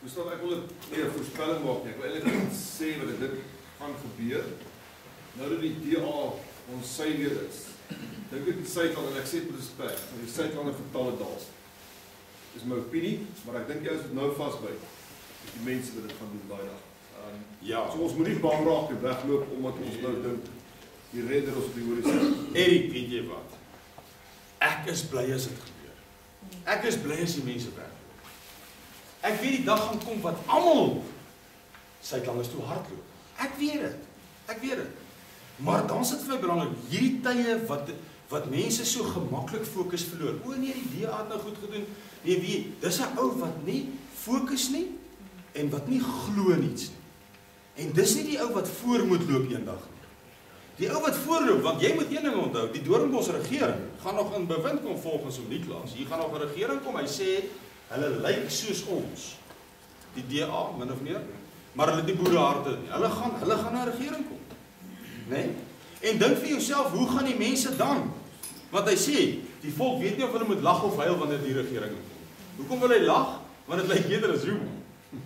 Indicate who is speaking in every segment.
Speaker 1: Dus ek wil nie 'n voorspelling maak nie. Ek wil eintlik net sê wat dit gaan gebeur. Nou dat die DA ons sy weer is. Dink ek die Suid-Afrika en ek sê met respek, van die Suid-Afrika getalle daal. Dis my opinie, maar ek dink jy is dit nou vasbyt. Die mense wat dit gaan doen daai dag.
Speaker 2: Ja.
Speaker 1: So ons moet nie bang raak en wegloop omdat ons nou dink die redder ons op die horison.
Speaker 2: Erik, weet jy wat? Ek is bly as dit gebeur. Ek is bly as die mense wegloop. Ek weet die dag gaan kom wat almal Suid-Afrikaners toe hardloop. Ek weet dit. Ek weet dit. Maar dan is dit vir my belangrik, hierdie tye wat mense so gemaklik fokus verloor. O nee, die DA het nou goed gedoen. Nee, wie? Dis 'n ou wat nie fokus nie en wat nie glo niets nie. En dis nie die ou wat voor moet loop eendag nie. Die ou wat voorloop, want jy moet een ding onthou, die Doornbos regering gaan nog in bewind kom volgens hom Niklas. Hier gaan nog 'n regering kom. Hy sê hulle lyk soos ons. Die DA min of meer, maar hulle het die boereharte nie. Hulle gaan na 'n regering kom. Nee? En dink vir jouself, hoe gaan die mense dan? Want hy sê, die volk weet nie of hulle moet lag of huil wanneer die regering kom. Hoekom wil hy lag? Want dit lyk eerder as humor.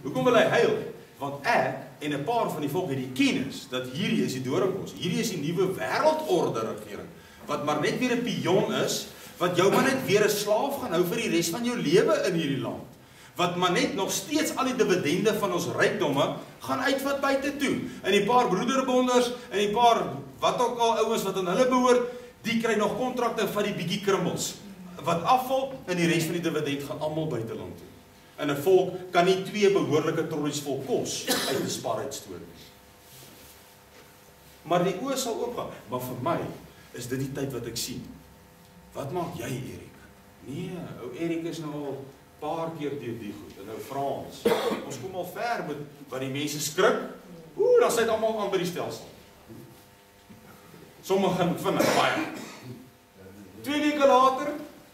Speaker 2: Hoekom wil hy huil? Want ek en 'n paar van die volk het die kennis dat hierdie is die Doornbos. Hierdie is die nuwe wêreldorde regering wat maar net weer 'n pion is, wat jou maar net weer 'n slaaf gaan hou vir die res van jou lewe in hierdie land. Wat maar net nog steeds al die dividende van ons rykdomme gaan uitvat buite toe. En die paar broederbonders en die paar wat ook al ouens wat aan hulle behoort, die kry nog kontrakte van die bietjie krummels wat afval en die res van die dividend gaan almal buiteland toe. En 'n volk kan nie 2 behoorlike trollies vol kos uit 'n spaarheid stoor nie. Maar die oë sal oopgaan. Maar vir my is dit die tyd wat ek sien. Wat maak jy, Erik? Nee, ou Erik is nou al paar keer deur die goed. En nou Frans. Ons kom al ver met wat die mense skrik. Dan sit almal aan by die stelsel. Sommige gaan vinnig baie. 2 weke later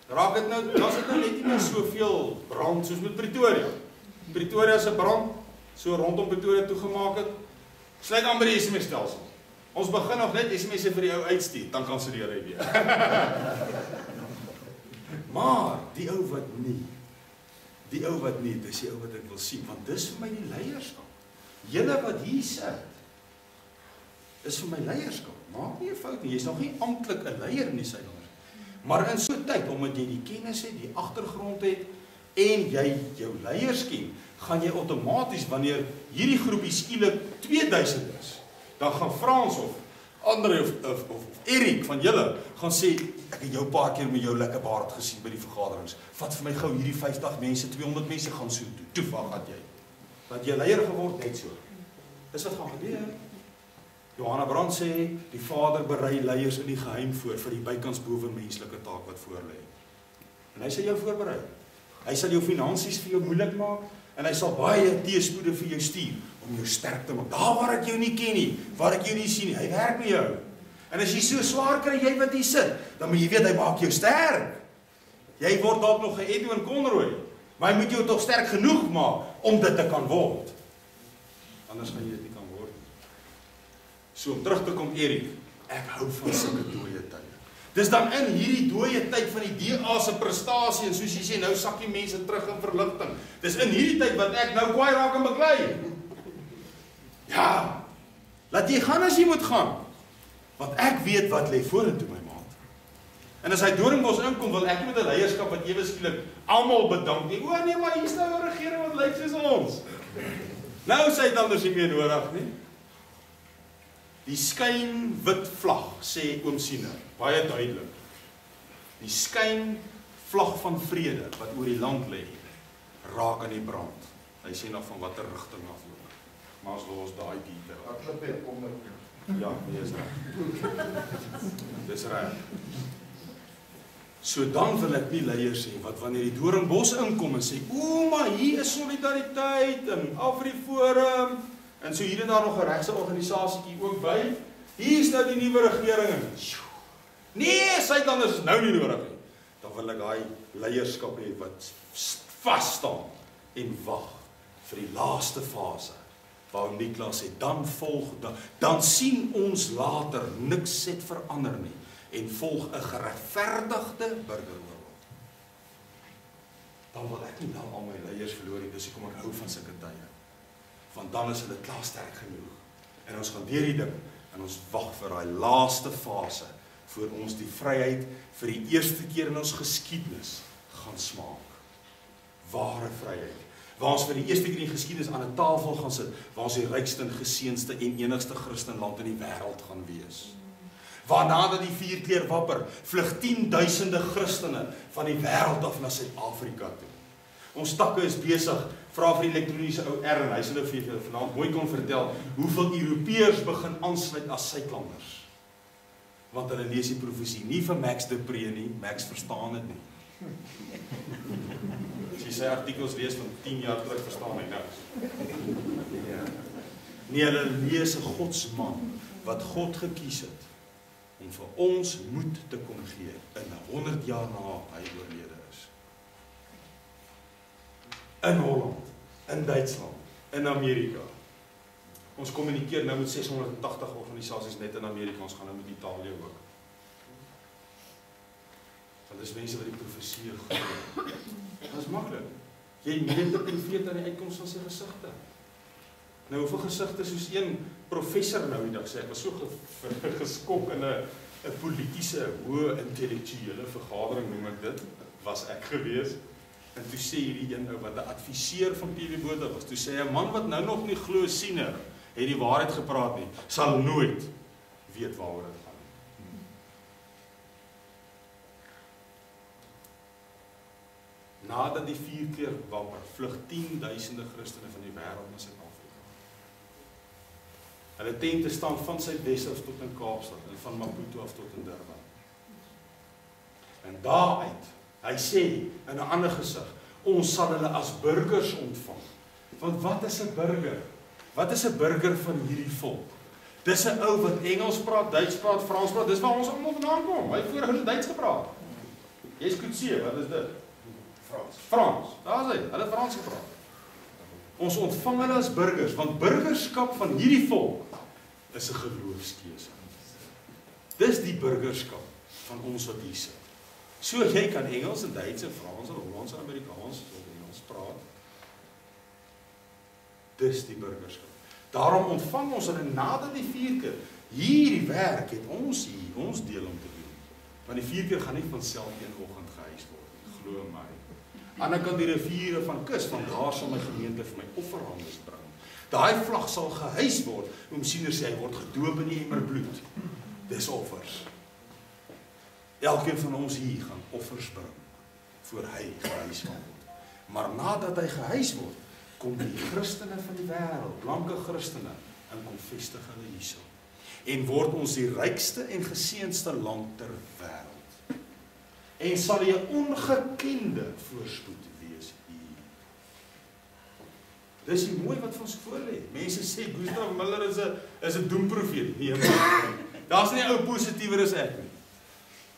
Speaker 2: raak dit nou, dan's dit nou net nie meer soveel brand soos met Pretoria. Pretoria se brand so rondom Pretoria toegemaak het, sluit aan by die SMS-stelsel. Ons begin nog net SMS'e vir die ou uitstuur, dan kanselleer hy weer. Maar die ou wat nie, dis die ou wat ek wil sien, want dis vir my die leierskap. Julle wat hier sit, is vir my leierskap. Maak nie 'n fout nie, jy's nog nie amptelik 'n leier in die Suid-Afrika. Maar in so 'n tyd, omdat jy die kennis het, die agtergrond het, en jy jou leiers ken, gaan jy outomaties, wanneer hierdie groepie skielik 2000 is, dan gaan Frans of Andre of Erik van julle gaan sê, ek het jou paar keer met jou lekker baard gesien by die vergaderings, vat vir my gou hierdie 50 mense, 200 mense gaan so toe, toeval gaan jy. Want jy leier geword, net so. Dis wat gaan gebeur. Johanna Brand sê, die Vader berei leiers in die geheim voor vir die bykans bovenmenslike taak wat voor lê. En hy sal jou voorberei. Hy sal jou finansies vir jou moeilik maak en hy sal baie teëspoede vir jou stuur om jou sterk te maak. Daar waar ek jou nie ken nie, waar ek jou nie sien nie, hy werk met jou. En as jy so swaar kry jy wat hier sit, dan moet jy weet hy maak jou sterk. Jy word dalk nog 'n Edwin Conroy, maar hy moet jou tog sterk genoeg maak om dit te kan word. Anders gaan jy dit nie kan word. So om terug te kom, Erik, ek hou van sulke dooie tye. Dis dan in hierdie dooie tyd van die DA se prestasie, en soos jy sê, nou sak die mense terug in verligting. Dis in hierdie tyd wat ek nou kwaai raak en beklei. Ja, laat jy gaan as jy moet gaan. Want ek weet wat lê vorentoe, my maat. En as hy Doornbos inkom, wil ek nie met 'n leierskap wat ewe skielik almal bedank nie. O nee, maar hier's nou 'n regering wat lyk soos ons. Nou sê hy dan dus nie meer nodig nie. Die skynwit vlag, sê oom Siener, baie duidelik. Die skynvlag van vrede wat oor die land lê, raak aan die brand. Hy sê nog van watter rigting afloop. Maar as los daai detail.
Speaker 3: Ek klip hier kom met.
Speaker 2: Ja, dis reg. Dis reg. So dan wil ek nie leiers hê wat wanneer die Doornbos inkom en sê, "O, maar hier is solidariteit en Afriforum." En so hier en daar nog 'n regse organisasietjie ook by. Hier is nou die nuwe regering. Nee, Suid-Afrikaners is nou nie nodig nie. Dan wil ek daai leierskap hê wat vas staan en wag vir die laaste fase. Waar Niklas sê, dan volg, dan sien ons later, niks het verander nie. En volg 'n geregverdigde burgeroorlog. dan wil ek nie nou al my leiers verloor nie, dis hoekom ek hou van sulke tye. Want dan is hulle klaar sterk genoeg. En ons gaan deur die ding, en ons wag vir daai laaste fase, voor ons die vryheid vir die eerste keer in ons geskiedenis gaan smaak. Ware vryheid. Waar ons vir die eerste keer in die geskiedenis aan 'n tafel gaan sit, waar ons die rykste en geseënste en enigste Christenland in die wêreld gaan wees. Waarna dat die vierkleur wapper vlug 10.000 Christene van die wêreld af na Suid-Afrika toe. Ons takke is besig, vra vir die elektroniese ou R en hy sal vir julle vanaand mooi kon vertel hoeveel Europeërs begin aansluit as Suidlanders. Want hulle lees die profesie nie vir Max de Pre nie, Max verstaan dit nie. As jy sy artikels lees van 10 jaar terug, verstaan hy niks. Nee, hulle lees 'n Godsman wat God gekies het om vir ons moed te kom gee in 100 jaar na hy oorlede is. In Holland, in Duitsland, in Amerika. Ons kommunikeer nou met 680 organisasies net in Amerika, ons gaan nou met Italië ook. Want dis mense wat die profesie glo. Dit is maklik. Jy meet 'n profeet aan die uitkoms van sy gesigte. Nou hoeveel gesigte soos een professor nou die dag sê, ek was so geskok in 'n politieke, hoë intellektuele vergadering noem ek dit, was ek gewees. En toe sê hierdie een ou wat 'n adviseur van PW Botha was, toe sê 'n man wat nou nog nie glo siener, het die waarheid gepraat nie, sal nooit weet waaroor dit gaan. Nadat die vierkleur wapper vlug 10.000 Christene van die wêreld na Suid-Afrika. Hulle tente staan van Suidwes af tot in Kaapstad en van Maputo af tot in Durban. En daaruit, hy sê in 'n ander gesig, ons sal hulle as burgers ontvang. Want wat is 'n burger? Wat is 'n burger van hierdie volk? Dis 'n ou wat Engels praat, Duits praat, Frans praat, dis waar ons almal vandaan kom. Hy het voor hulle Duits gepraat. Jy's Kutse, wat is dit? Frans, daar is hy, hulle Frans gepraat. Ons ontvang hulle as burgers, want burgerskap van hierdie volk is 'n geloofskeuse. Dis die burgerskap van ons wat hier sit. So jy kan Engels en Duits en Frans en Hollands en Amerikaans of Engels praat. Dis die burgerskap. Daarom ontvang ons hulle nadat die vierkeer. Hierdie werk het ons hier, ons deel om te doen. Want die vierkeer gaan nie van self een oggend gehuis word, glo my. Aan die kant die riviere van kus, want daar sal my gemeente vir my offerhandes bring. Daai vlag sal gehuis word, Oom-Siener sê hy word gedoop in die emmer bloed. Dis offers. Elkeen van ons hier gaan offers bring, voor hy gehuis word. Maar nadat hy gehuis word, kom die Christene van die wêreld, blanke Christene, en kom vestig hulle hierso. En word ons die rykste en geseëndste land ter wêreld. En sal jy ongekende voorspoed wees hier. Dis die mooi wat vir ons voorlê. Mense sê Gustav Miller is 'n doemprofeet. Nee, daar's nie 'n ou positiewer as ek nie.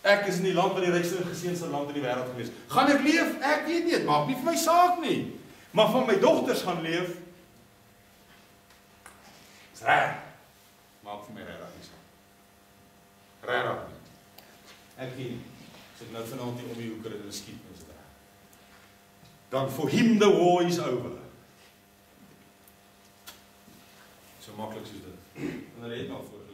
Speaker 2: Ek is in die land van die rykste en geseëndste land in die wêreld gewees. Gaan ek leef? Ek weet nie, dit maak nie vir my saak nie. Maar van my dogters gaan leef. Is reg. Maak vir my regtig nie saak. Regtig nie. Ek weet. As ek nou vanaand hier om die hoeker en skiet is dit reg. Dan for him the war is over. So maklik soos dit. En hulle het nou voor